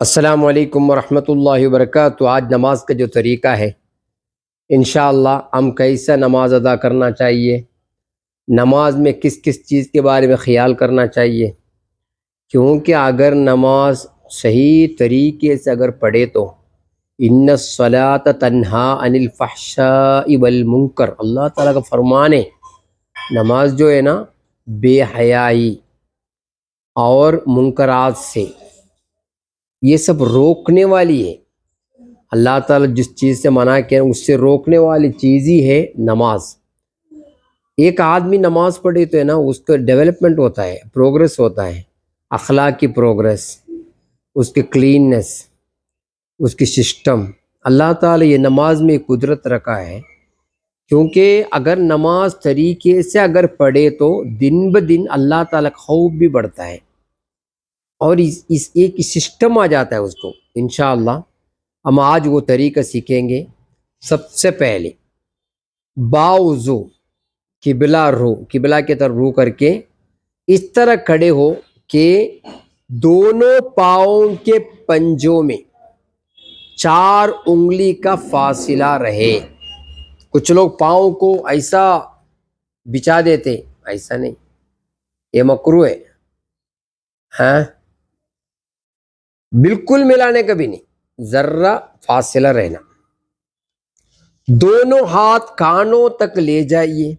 السلام علیکم ورحمۃ اللہ وبرکاتہ۔ آج نماز کا جو طریقہ ہے انشاءاللہ ہم کیسا نماز ادا کرنا چاہیے، نماز میں کس کس چیز کے بارے میں خیال کرنا چاہیے، کیونکہ اگر نماز صحیح طریقے سے اگر پڑھے تو ان الصلاۃ تنہا عن الفحشاء والمنکر، اللہ تعالیٰ کا فرمان ہے نماز جو ہے نا بے حیائی اور منکرات سے یہ سب روکنے والی ہے۔ اللہ تعالیٰ جس چیز سے منع کیا اس سے روکنے والی چیز ہی ہے نماز۔ ایک آدمی نماز پڑھے تو ہے نا اس کا ڈیولپمنٹ ہوتا ہے، پروگریس ہوتا ہے، اخلاق کی پروگریس، اس کی کلیننس، اس کی سسٹم۔ اللہ تعالیٰ یہ نماز میں قدرت رکھا ہے، کیونکہ اگر نماز طریقے سے اگر پڑھے تو دن بدن اللہ تعالیٰ کا خوف بھی بڑھتا ہے اور اس ایک سسٹم آ جاتا ہے اس کو۔ انشاءاللہ ہم آج وہ طریقہ سیکھیں گے۔ سب سے پہلے باوضو قبلہ کی طرف رو کر کے اس طرح کھڑے ہو کہ دونوں پاؤں کے پنجوں میں 4 انگلی کا فاصلہ رہے۔ کچھ لوگ پاؤں کو ایسا بچھا دیتے، ایسا نہیں، یہ مکروہ ہے۔ ہاں، بالکل ملانے کا بھی نہیں، ذرہ فاصلہ رہنا۔ دونوں ہاتھ کانوں تک لے جائیے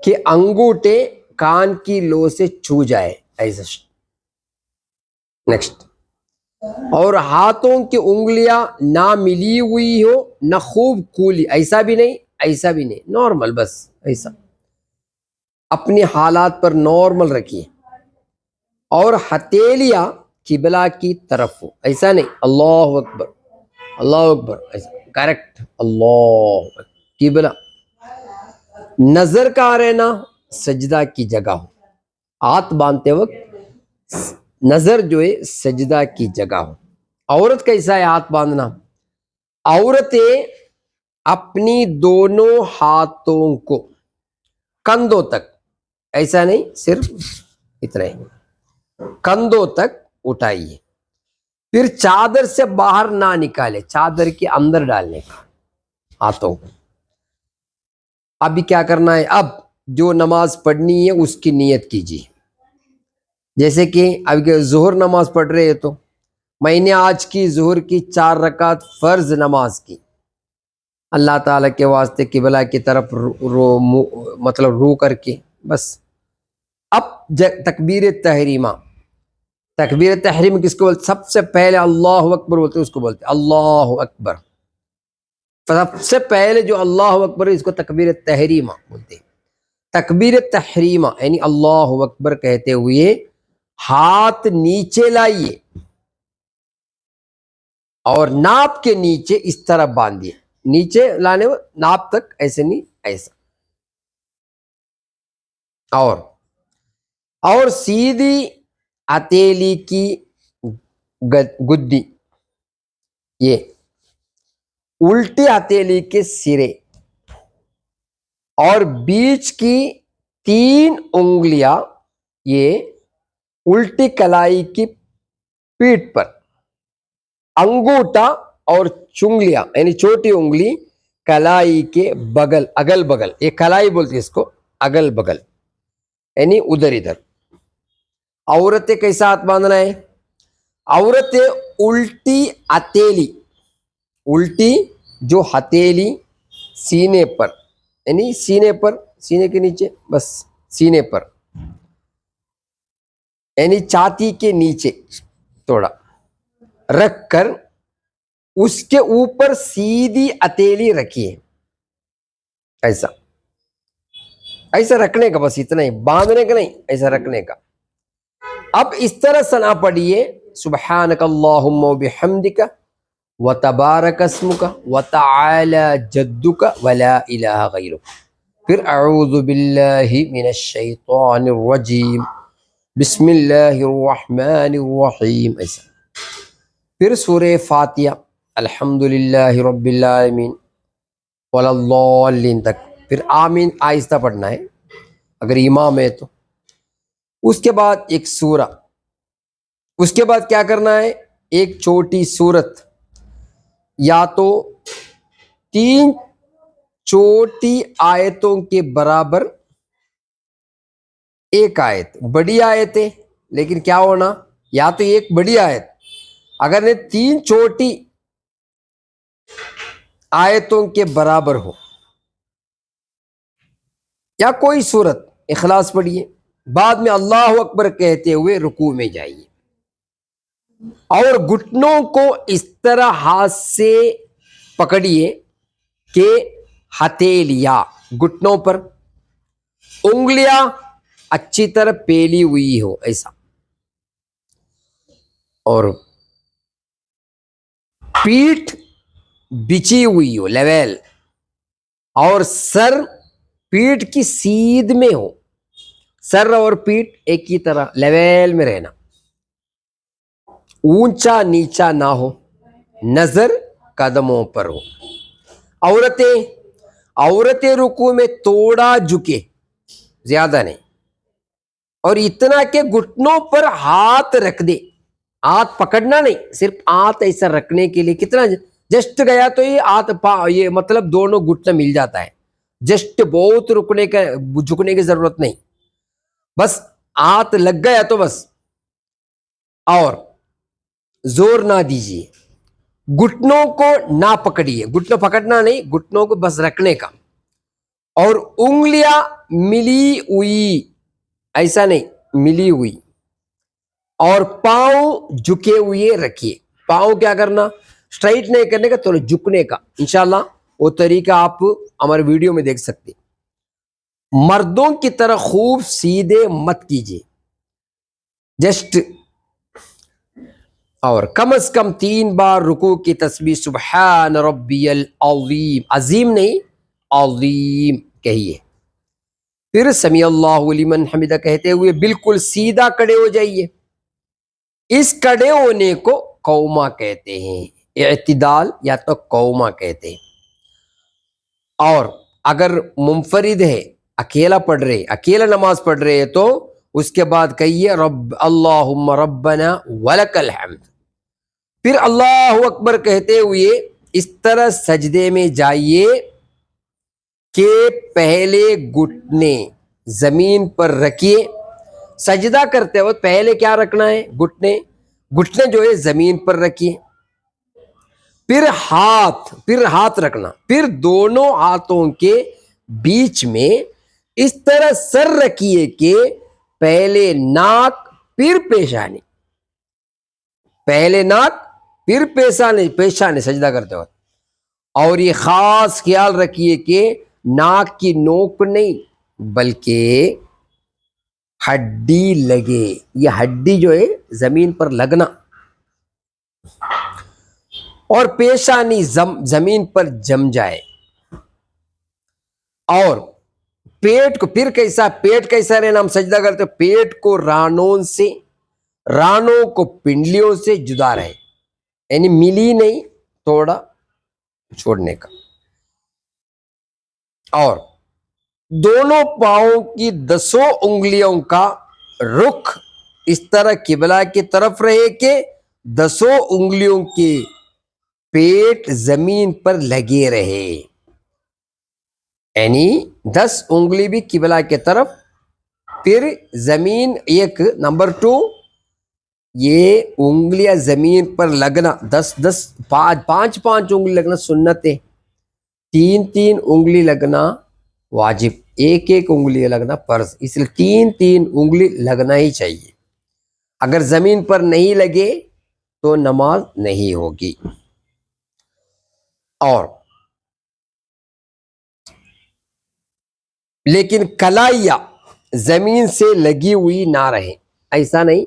کہ انگوٹھے کان کی لو سے چھو جائے، ایسا۔ نیکسٹ، اور ہاتھوں کی انگلیاں نہ ملی ہوئی ہو نہ خوب کھلی، ایسا بھی نہیں ایسا بھی نہیں، نارمل، بس ایسا اپنی حالات پر نارمل رکھیے۔ اور ہتھیلیاں قبلہ کی طرف ہو، ایسا نہیں اللہ اکبر اللہ اکبر، ایسا کریکٹ، اللہ اکبر۔ قبلہ نظر کا رہنا سجدہ کی جگہ ہو، ہاتھ باندھتے وقت نظر جو ہے سجدہ کی جگہ ہو۔ عورت کیسا ہے ہاتھ باندھنا؟ عورتیں اپنی دونوں ہاتھوں کو کندھوں تک، ایسا نہیں صرف اتنا ہی، کندھوں تک اٹھائیے، پھر چادر سے باہر نہ نکالے، چادر کے اندر ڈالنے کا ہاتھوں کو۔ ابھی کیا کرنا ہے؟ اب جو نماز پڑھنی ہے اس کی نیت کیجیے۔ جیسے کہ اب ظہر نماز پڑھ رہے تو میں نے آج کی ظہر کی 4 رکعت فرض نماز کی، اللہ تعالیٰ کے واسطے قبلہ کی طرف رو کر کے، بس۔ اب تکبیر تحریمہ، تکبیر تحریم کس کو بولتے؟ سب سے پہلے اللہ اکبر بولتے اس کو بولتے اللہ اکبر۔ سب سے پہلے جو اللہ اکبر ہے اس کو تکبیر تحریمہ بولتے ہیں۔ تکبیر تحریمہ یعنی اللہ اکبر کہتے ہوئے ہاتھ نیچے لائیے اور ناپ کے نیچے اس طرح باندھیے، نیچے لانے میں ناپ تک، ایسے نہیں ایسا، اور سیدھی ہتھیلی کی گدی، یہ الٹی ہتھیلی کے سرے اور بیچ کی 3 انگلیاں یہ الٹی کلائی کی پیٹھ پر، انگوٹھا اور چنگلیاں یعنی چھوٹی انگلی کلائی کے بغل، اگل بغل، یہ کلائی بولتی ہے اس کو، اگل بغل یعنی ادھر ادھر۔ عورتیں کیسا ہاتھ باندھنا ہے؟ عورتیں الٹی ہتھیلی، الٹی جو ہتھیلی سینے پر، یعنی سینے پر، سینے کے نیچے، بس سینے پر یعنی چھاتی کے نیچے تھوڑا رکھ کر اس کے اوپر سیدھی ہتھیلی رکھیے، ایسا ایسا رکھنے کا، بس اتنا ہی، باندھنے کا نہیں، ایسا رکھنے کا۔ اب اس طرح ثنا پڑھیے، سبحانک اللہم وبحمدک وتبارک اسمک وتعالی جدک ولا الہ غیرک، پھر اعوذ باللہ من الشیطان الرجیم بسم اللہ الرحمن الرحیم، ایسا۔ پھر سورہ فاتحہ الحمدللہ رب العالمین ولا الضالین تک، پھر آمین آہستہ پڑھنا ہے اگر امام ہے تو۔ اس کے بعد ایک سورہ، اس کے بعد کیا کرنا ہے؟ ایک چھوٹی صورت یا تو 3 چھوٹی آیتوں کے برابر ایک آیت، بڑی آیت ہے لیکن کیا ہونا، یا تو ایک بڑی آیت اگر یہ 3 چھوٹی آیتوں کے برابر ہو، یا کوئی صورت اخلاص پڑھیے، بعد میں اللہ اکبر کہتے ہوئے رکوع میں جائیے، اور گھٹنوں کو اس طرح ہاتھ سے پکڑیے کہ ہتھیلیاں گھٹنوں پر، انگلیاں اچھی طرح پھیلی ہوئی ہو ایسا، اور پیٹھ بچھی ہوئی ہو لیول، اور سر پیٹھ کی سیدھ میں ہو، سر اور پیٹھ ایک ہی طرح لیول میں رہنا، اونچا نیچا نہ ہو، نظر قدموں پر ہو، عورتیں رکوع میں تھوڑا جھکے، زیادہ نہیں، اور اتنا کہ گھٹنوں پر ہاتھ رکھ دے، ہاتھ پکڑنا نہیں، صرف ہاتھ ایسا رکھنے کے لیے کتنا جسٹ گیا تو یہ ہاتھ یہ مطلب دونوں گھٹنا مل جاتا ہے، جسٹ بہت جھکنے کی ضرورت نہیں، بس ہاتھ لگ گیا تو بس، اور زور نہ دیجیے، گھٹنوں کو نہ پکڑیے، گھٹنوں پکڑنا نہیں، گھٹنوں کو بس رکھنے کا، اور انگلیاں ملی ہوئی، ایسا نہیں ملی ہوئی، اور پاؤں جھکے ہوئے رکھیے، پاؤں کیا کرنا، اسٹرائٹ نہیں کرنے کا، تھوڑا جھکنے کا، انشاءاللہ وہ طریقہ آپ ہمارے ویڈیو میں دیکھ سکتے۔ مردوں کی طرح خوب سیدھے مت کیجیے، جسٹ، اور کم از کم 3 بار رکوع کی تسبیح سبحان ربی العظیم، عظیم نہیں عظیم کہیے، پھر سمیع اللہ لمن حمدہ کہتے ہوئے بالکل سیدھا کھڑے ہو جائیے، اس کھڑے ہونے کو قوما کہتے ہیں، اعتدال یا تو قوما کہتے ہیں، اور اگر منفرد ہے، اکیلا پڑھ رہے، اکیلا نماز پڑھ رہے تو اس کے بعد کہیے رب اللہم ربنا ولک الحمد، پھر اللہ اکبر کہتے ہوئے اس طرح سجدے میں جائیے کہ پہلے گھٹنے زمین پر رکھیے، سجدہ کرتے وقت پہلے کیا رکھنا ہے، گھٹنے جو ہے زمین پر رکھیے، پھر ہاتھ رکھنا، پھر دونوں ہاتھوں کے بیچ میں اس طرح سر رکھیے کہ پہلے ناک پھر پیشانی، پہلے ناک پھر پیشانی سجدہ کرتے وقت، اور یہ خاص خیال رکھیے کہ ناک کی نوک نہیں بلکہ ہڈی لگے، یہ ہڈی جو ہے زمین پر لگنا، اور پیشانی زمین پر جم جائے، اور پیٹ کو پھر پیٹ کیسا رہنا، ہم سجدہ کرتے پیٹ کو رانوں کو پنڈلیوں سے جدا رہے، یعنی ملی نہیں، تھوڑا چھوڑنے کا، اور دونوں پاؤں کی 10 انگلیوں کا رخ اس طرح قبلہ کی طرف رہے کہ 10 انگلیوں کے پیٹ زمین پر لگے رہے، یعنی 10 انگلی بھی قبلہ کی طرف، پھر زمین ایک، نمبر 2 یہ انگلیاں زمین پر لگنا، 5 انگلی لگنا سنت ہے، 3 انگلی لگنا واجب، ایک انگلی لگنا فرض، اس لیے 3 انگلی لگنا ہی چاہیے، اگر زمین پر نہیں لگے تو نماز نہیں ہوگی، اور لیکن کلائیاں زمین سے لگی ہوئی نہ رہے، ایسا نہیں،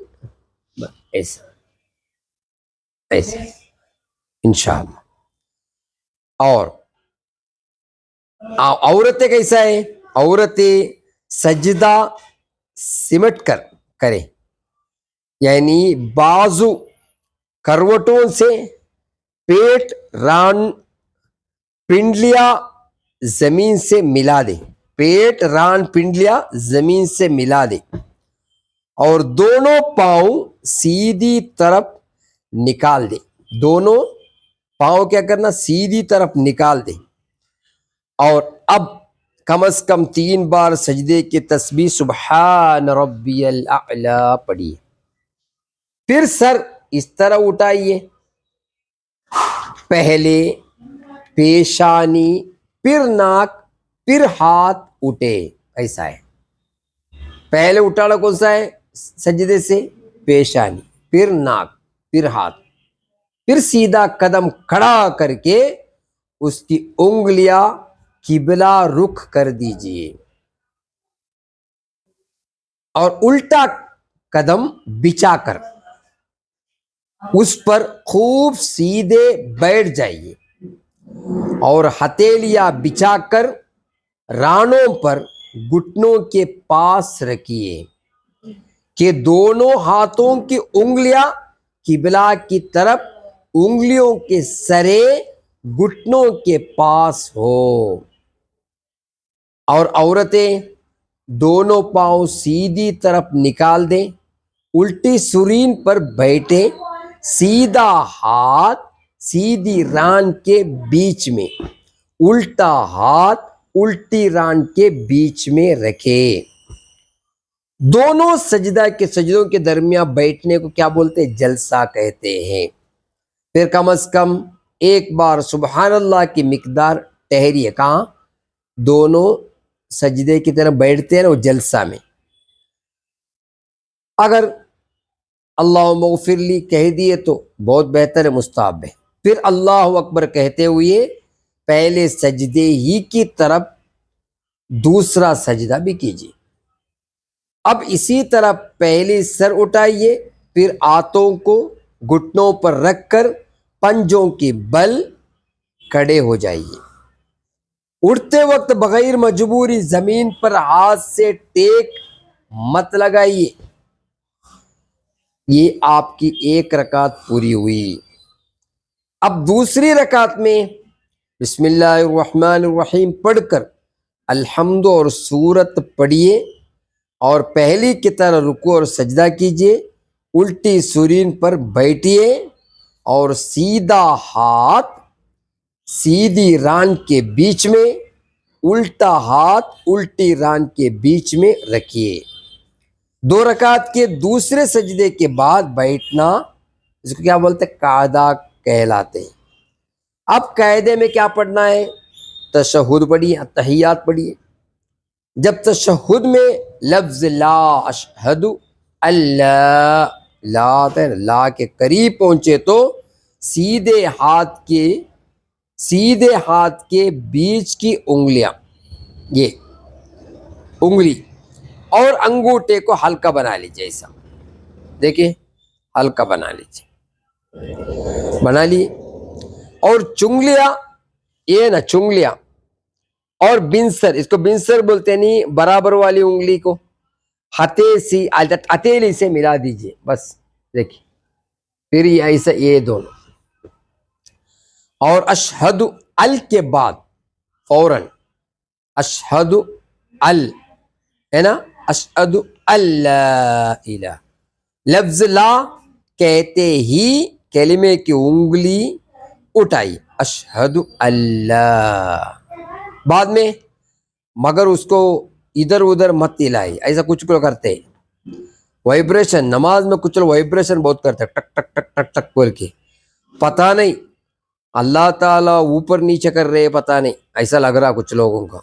ایسا انشاءاللہ، اور عورتیں کیسا ہے، عورتیں سجدہ سمٹ کر کرے، یعنی بازو کروٹوں سے پیٹ ران پنڈلیاں زمین سے ملا دے، پیٹ ران پنڈلیاں زمین سے ملا دے، اور دونوں پاؤں سیدھی طرف نکال دے, دونوں پاؤں کیا کرنا, سیدھی طرف نکال دے, اور اب کم از کم 3 بار سجدے کی تسبیح سبحان ربی الاعلی پڑھیے. پھر سر اس طرح اٹھائیے, پہلے پیشانی, پھر ناک, پھر ہاتھ اٹھے, ایسا ہے. پہلے اٹھانا کون سا ہے سجدے سے, پیشانی, پھر ناک, پھر ہاتھ, پھر سیدھا قدم کھڑا کر کے اس کی انگلیاں قبلہ رخ کر دیجئے, اور الٹا قدم بچھا کر اس پر خوب سیدھے بیٹھ جائیے, اور ہتھیلیاں بچھا کر رانوں پر گھٹنوں کے پاس رکھیے کہ دونوں ہاتھوں کی انگلیاں قبلہ کی طرف, انگلیوں کے سرے گھٹنوں کے پاس ہو, اور عورتیں دونوں پاؤں سیدھی طرف نکال دیں, الٹی سرین پر بیٹھے, سیدھا ہاتھ سیدھی ران کے بیچ میں, الٹا ہاتھ الٹی ران کے بیچ میں رکھے. دونوں سجدہ کے سجدوں کے درمیان بیٹھنے کو کیا بولتے ہیں, جلسہ کہتے ہیں. پھر کم از کم 1 بار سبحان اللہ کی مقدار ٹھہریے, کہاں, دونوں سجدے کی طرف بیٹھتے ہیں نا وہ جلسہ میں. اگر اللہم اغفر لی کہہ دیے تو بہت بہتر ہے, مستحب ہے. پھر اللہ اکبر کہتے ہوئے پہلے سجدے ہی کی طرف دوسرا سجدہ بھی کیجیے. اب اسی طرح پہلے سر اٹھائیے, پھر ہاتھوں کو گھٹنوں پر رکھ کر پنجوں کے بل کھڑے ہو جائیے. اٹھتے وقت بغیر مجبوری زمین پر ہاتھ سے ٹیک مت لگائیے. یہ آپ کی 1 رکعت پوری ہوئی. اب دوسری رکعت میں بسم اللہ الرحمن الرحیم پڑھ کر الحمد اور سورت پڑھیے, اور پہلی کی طرح رکوع اور سجدہ کیجیے, الٹی سرین پر بیٹھیے, اور سیدھا ہاتھ سیدھی ران کے بیچ میں, الٹا ہاتھ الٹی ران کے بیچ میں رکھیے. 2 رکعت کے دوسرے سجدے کے بعد بیٹھنا, اس کو کیا بولتے ہیں, قعدہ کہلاتے ہیں. اب قاعدے میں کیا پڑھنا ہے, تشہد پڑھیے, تحیات پڑھیے. جب تشہد میں لفظ لا اشہد اللہ, لا کے قریب پہنچے تو سیدھے ہاتھ کے بیچ کی انگلیاں, یہ انگلی اور انگوٹھے کو ہلکا بنا لیجیے. ایسا دیکھیں, ہلکا بنا لیجیے, بنا لیے. اور چنگلیاں, یہ نا چنگلیاں اور بنسر, اس کو بنسر بولتے نہیں, برابر والی انگلی کو ہتھیلی سے ملا دیجیے بس. دیکھیے پھر یہ ایسا, یہ دونوں. اور اشہد ال کے بعد فوراً اشہد ال ہے نا, اشہد اللہ الہ, لفظ لا کہتے ہی کلمے کی انگلی اٹھائی, اشہد اللہ. بعد میں مگر اس کو ادھر ادھر مت ہلائی, ایسا کچھ لوگ کرتے ہیں. وائبریشن نماز میں کچھ لوگ وائبریشن بہت کرتے ہیں, ٹک ٹک ٹک ٹک ٹک بول کے, پتہ نہیں اللہ تعالیٰ اوپر نیچے کر رہے, پتہ نہیں, ایسا لگ رہا کچھ لوگوں کا.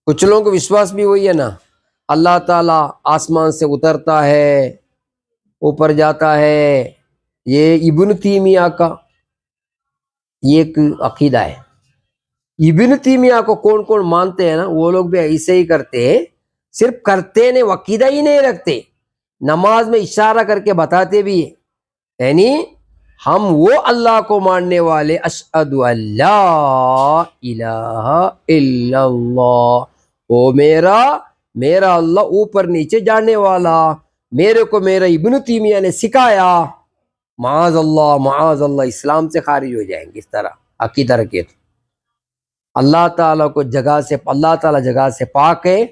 کچھ لوگوں کو وشواس بھی وہی ہے نا, اللہ تعالیٰ آسمان سے اترتا ہے, اوپر جاتا ہے. یہ ابن تیمیہ کا یہ ایک عقیدہ ہے. ابن تیمیہ کو کون کون مانتے ہیں نا, وہ لوگ بھی ایسے ہی کرتے ہیں, صرف کرتے نہیں, عقیدہ ہی نہیں رکھتے, نماز میں اشارہ کر کے بتاتے بھی ہیں. یعنی ہم وہ اللہ کو ماننے والے, اشہد اللہ الہ الا اللہ, وہ میرا اللہ اوپر نیچے جانے والا, میرے کو میرا ابن تیمیہ نے سکھایا. معاذ اللہ, اسلام سے خارج ہو جائیں گے اس طرح عقیدہ رکھے تو. اللہ تعالیٰ کو اللہ تعالیٰ جگہ سے پاک ہے,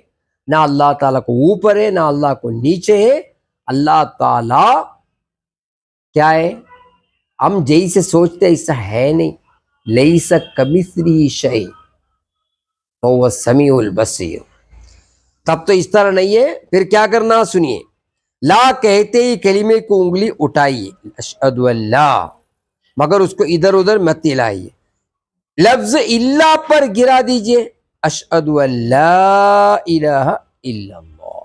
نہ اللہ تعالیٰ کو اوپر ہے نہ اللہ کو نیچے ہے. اللہ تعالیٰ کیا ہے, ہم جیسے سوچتے ایسا ہے نہیں. لیس کمثلہ شیء وہو السمیع البصیر. تب تو اس طرح نہیں ہے. پھر کیا کرنا سنیے. لا کہتے ہی کلمے کو انگلی اٹھائیے, اشہد ان لا, مگر اس کو ادھر ادھر مت ہلائیے. لفظ اللہ پر گرا دیجئے, اشہد ان لا الہ الا اللہ,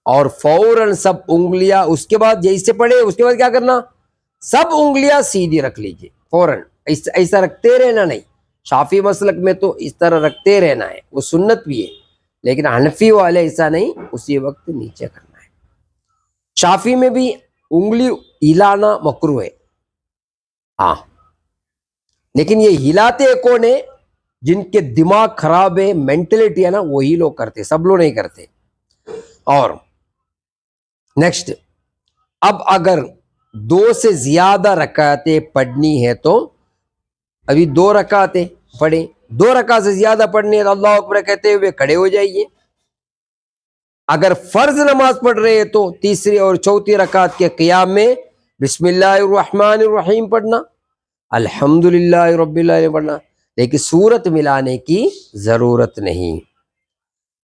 اور فوراً سب انگلیاں اس کے بعد جیسے پڑھے اس کے بعد کیا کرنا, سب انگلیاں سیدھی رکھ لیجئے فوراً. ایسا رکھتے رہنا نہیں. شافی مسلک میں تو اس طرح رکھتے رہنا ہے, وہ سنت بھی ہے, لیکن حنفی والے ایسا نہیں, اسی وقت نیچے کرنا ہے. شافی میں بھی انگلی ہلانا مکروہ ہے, ہاں, لیکن یہ ہلاتے کون ہے, جن کے دماغ خراب ہے, مینٹلٹی ہے نا, وہی لوگ کرتے, سب لوگ نہیں کرتے. اور نیکسٹ, اب اگر 2 سے زیادہ رکعتیں پڑھنی ہے تو ابھی 2 رکعتیں پڑھیں, 2 رکعت سے زیادہ پڑھنی ہے تو اللہ اکبر کہتے ہوئے کھڑے ہو جائیے. اگر فرض نماز پڑھ رہے ہیں تو تیسری اور چوتھی رکعت کے قیام میں بسم اللہ الرحمن الرحیم پڑھنا, الحمدللہ رب العالمین پڑھنا, لیکن صورت ملانے کی ضرورت نہیں.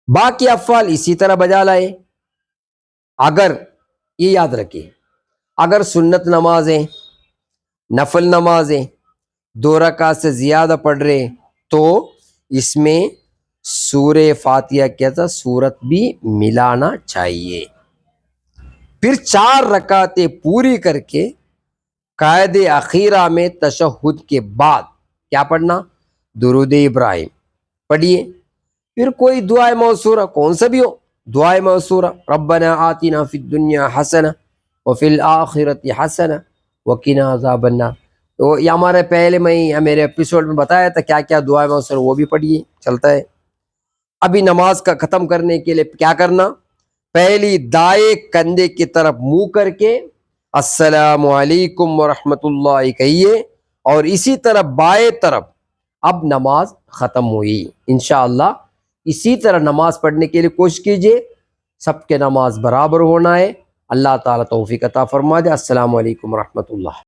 باقی افعال اسی طرح بجا لائے. اگر یہ یاد رکھیے, اگر سنت نمازیں, نفل نمازیں 2 رکعت سے زیادہ پڑھ رہے تو اس میں سورہ فاتحہ کے ساتھ سورت بھی ملانا چاہیے. پھر 4 رکعتیں پوری کر کے قائد اخیرہ میں تشہد کے بعد کیا پڑھنا, درود ابراہیم پڑھیے. پھر کوئی دعائے موصورہ کون سا بھی ہو, دعائے موصورہ, ربنا آتنا فی الدنیا حسنہ وفی الآخرۃ حسنہ وقنا عذاب النار. تو یہ ہمارے پہلے میرے ایپیسوڈ میں بتایا تھا کیا کیا دعائے موصورہ, وہ بھی پڑھیے, چلتا ہے. ابھی نماز کا ختم کرنے کے لیے کیا کرنا, پہلی دائیں کندھے کی طرف منہ کر کے السلام علیکم ورحمۃ اللہ کہیے, اور اسی طرح بائیں طرف. اب نماز ختم ہوئی. انشاءاللہ اسی طرح نماز پڑھنے کے لیے کوشش کیجئے, سب کے نماز برابر ہونا ہے. اللہ تعالیٰ توفیق عطا فرما دے. السلام علیکم ورحمۃ اللہ.